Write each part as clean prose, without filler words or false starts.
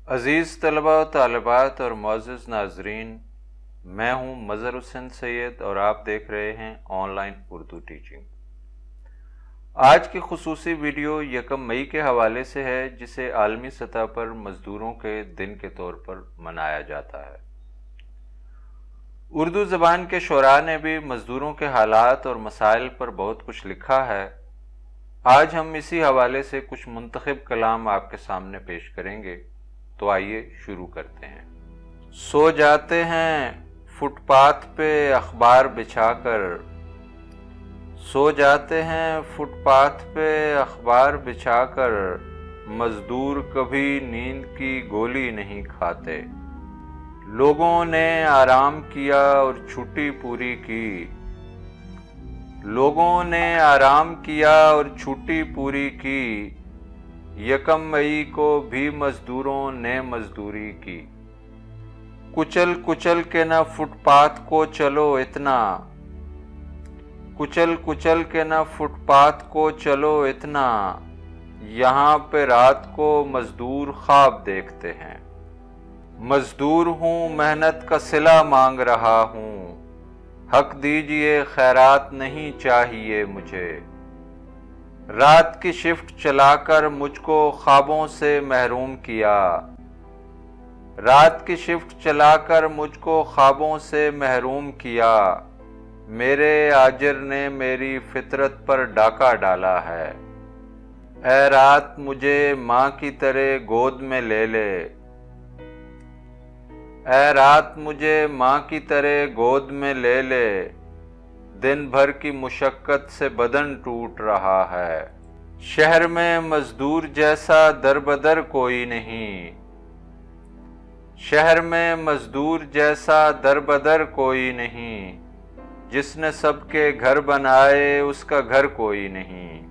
عزیز طلباء و طالبات اور معزز ناظرین، میں ہوں مظہر حسین سید اور آپ دیکھ رہے ہیں آن لائن اردو ٹیچنگ۔ آج کی خصوصی ویڈیو یکم مئی کے حوالے سے ہے، جسے عالمی سطح پر مزدوروں کے دن کے طور پر منایا جاتا ہے۔ اردو زبان کے شعراء نے بھی مزدوروں کے حالات اور مسائل پر بہت کچھ لکھا ہے۔ آج ہم اسی حوالے سے کچھ منتخب کلام آپ کے سامنے پیش کریں گے، تو آئیے شروع کرتے ہیں۔ سو جاتے ہیں فٹ پاتھ پہ اخبار بچھا کر، سو جاتے ہیں فٹ پاتھ پہ اخبار بچھا کر، مزدور کبھی نیند کی گولی نہیں کھاتے۔ لوگوں نے آرام کیا اور چھٹی پوری کی، لوگوں نے آرام کیا اور چھٹی پوری کی، یکم مئی کو بھی مزدوروں نے مزدوری کی۔ کچل کچل کے نہ فٹ پاتھ کو چلو اتنا، کچل کچل کے نہ فٹ پاتھ کو چلو اتنا، یہاں پہ رات کو مزدور خواب دیکھتے ہیں۔ مزدور ہوں محنت کا صلہ مانگ رہا ہوں، حق دیجئے خیرات نہیں چاہیے مجھے۔ رات کی شفٹ چلا کر مجھ کو خوابوں سے محروم کیا، رات کی شفٹ چلا کر مجھ کو خوابوں سے محروم کیا، میرے آجر نے میری فطرت پر ڈاکہ ڈالا ہے۔ اے رات مجھے ماں کی طرح گود میں لے لے، اے رات مجھے ماں کی طرح گود میں لے لے، دن بھر کی مشقت سے بدن ٹوٹ رہا ہے۔ شہر میں مزدور جیسا در بدر کوئی نہیں، شہر میں مزدور جیسا در بدر کوئی نہیں، جس نے سب کے گھر بنائے اس کا گھر کوئی نہیں۔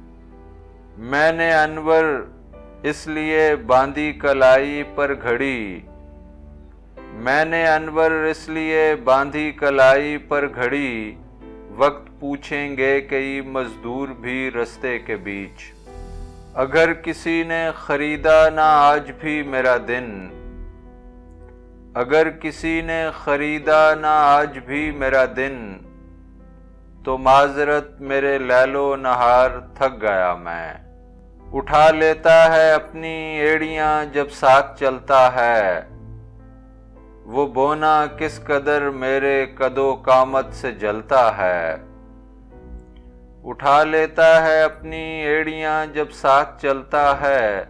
میں نے انور اس لیے باندھی کلائی پر گھڑی، میں نے انور اس لیے باندھی کلائی پر گھڑی، وقت پوچھیں گے کئی مزدور بھی رستے کے بیچ۔ اگر کسی نے خریدا نہ آج بھی میرا دن، اگر کسی نے خریدا نہ آج بھی میرا دن، تو معذرت میرے لیل و نہار تھک گیا میں۔ اٹھا لیتا ہے اپنی ایڑیاں جب ساتھ چلتا ہے، وہ بونا کس قدر میرے قد و قامت سے جلتا ہے۔ اٹھا لیتا ہے اپنی ایڑیاں جب ساتھ چلتا ہے،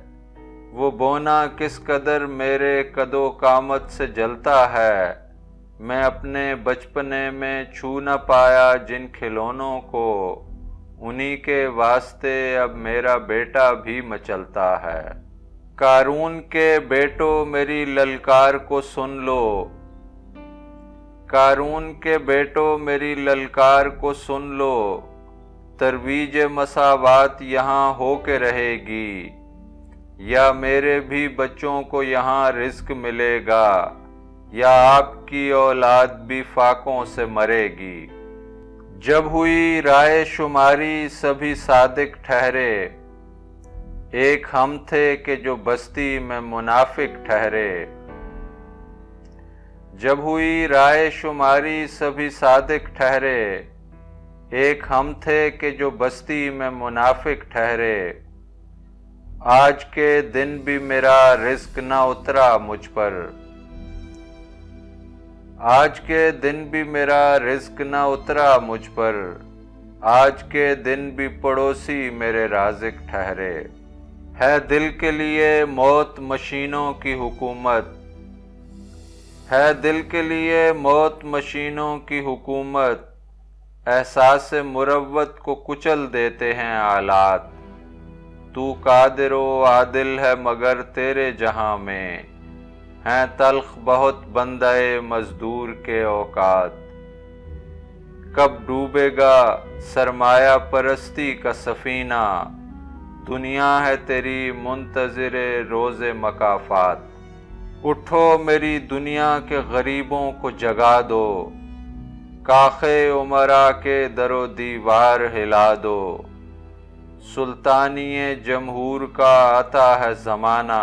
وہ بونا کس قدر میرے قد و قامت سے جلتا ہے۔ میں اپنے بچپنے میں چھو نہ پایا جن کھلونوں کو، انہی کے واسطے اب میرا بیٹا بھی مچلتا ہے۔ قارون کے بیٹو میری للکار کو سن لو، قارون کے بیٹو میری للکار کو سن لو، ترویج مساوات یہاں ہو کے رہے گی، یا میرے بھی بچوں کو یہاں رزق ملے گا، یا آپ کی اولاد بھی فاقوں سے مرے گی۔ جب ہوئی رائے شماری سبھی صادق ٹھہرے، ایک ہم تھے کہ جو بستی میں منافق ٹھہرے۔ جب ہوئی رائے شماری سبھی صادق ٹھہرے، ایک ہم تھے کہ جو بستی میں منافق ٹھہرے۔ آج کے دن بھی میرا رزق نہ اترا مجھ پر، آج کے دن بھی میرا رزق نہ اترا مجھ پر، آج کے دن بھی پڑوسی میرے رازق ٹھہرے۔ ہے دل کے لیے موت مشینوں کی حکومت، ہے دل کے لیے موت مشینوں کی حکومت، احساس مروت کو کچل دیتے ہیں آلات۔ تو قادر و عادل ہے مگر تیرے جہاں میں، ہیں تلخ بہت بندہ مزدور کے اوقات۔ کب ڈوبے گا سرمایہ پرستی کا سفینہ، دنیا ہے تیری منتظر روز مکافات۔ اٹھو میری دنیا کے غریبوں کو جگا دو، کاخ امراء کے در و دیوار ہلا دو۔ سلطانی جمہور کا آتا ہے زمانہ،